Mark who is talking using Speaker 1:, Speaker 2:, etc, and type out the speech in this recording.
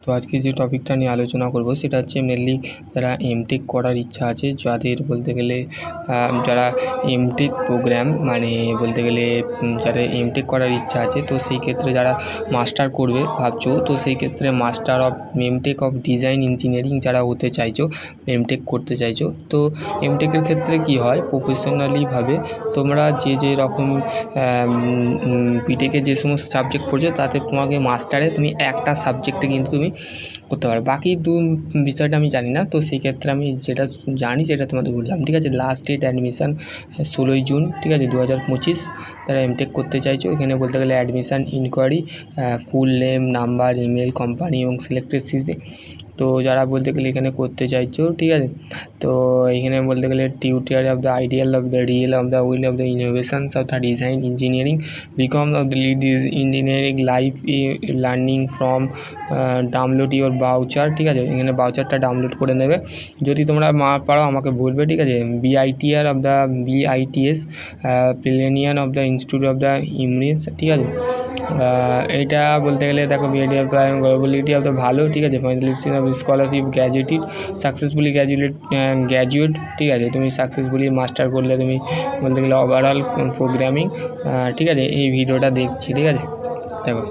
Speaker 1: তো আজকে যে টপিকটা নিয়ে আলোচনা করব সেটা হচ্ছে মেনলি যারা এমটেক করার ইচ্ছা আছে, যাদের বলতে গেলে যারা এমটেক প্রোগ্রাম মানে বলতে গেলে যাদের এমটেক করার ইচ্ছা আছে, তো সেই ক্ষেত্রে যারা মাস্টার করবে ভাবছো, তো সেই ক্ষেত্রে master of MTech of design engineering যারা হতে চাইছো, এমটেক করতে চাইছো, তো এমটেকের ক্ষেত্রে কি হয়, প্রফেশনালিভাবে তোমরা যে রকম বিটেকে যে সমস্ত সাবজেক্ট পড়ছো তাতে তোমাকে মাস্টারে তুমি একটা সাবজেক্টে কিন্তু তুমি করতে পারো। বাকি বিষয়টা আমি জানি না, তো সেই ক্ষেত্রে আমি যেটা জানি সেটা তোমাদের বললাম, ঠিক আছে। লাস্ট ডেট অ্যাডমিশান 16ই জুন, ঠিক আছে, 2025। তারা এমটেক করতে চাইছো, এখানে বলতে গেলে admission enquiry, full name, number, email, company এবং সিলেক্টেড সিটি। তো যারা বলতে গেলে এখানে করতে চাইছো, ঠিক আছে, তো এখানে বলতে গেলে tutor of the ideal of the real of the will of the innovations of the design engineering, become of the lead engineering life learning from download your voucher, ঠিক আছে। এখানে বাউচারটা ডাউনলোড করে নেবে, যদি তোমরা পারো আমাকে বলবে, ঠিক আছে। বিআইটিআর অফ দ্য বিআইটিএস প্লেনিয়ান of the institute of the ইমরিস, ঠিক আছে। এটা বলতে গেলে দেখো বিআইটিআর গ্লোবালিটি অফ দ্য ভালো, ঠিক আছে। Finalist of scholarship graduated successfully graduate, ঠিক আছে। তুমি সাকসেসফুলি মাস্টার করলে তুমি বলতে গেলে ওভারঅল প্রোগ্রামিং, ঠিক আছে। এই ভিডিওটা দেখছি, ঠিক আছে, দেখো।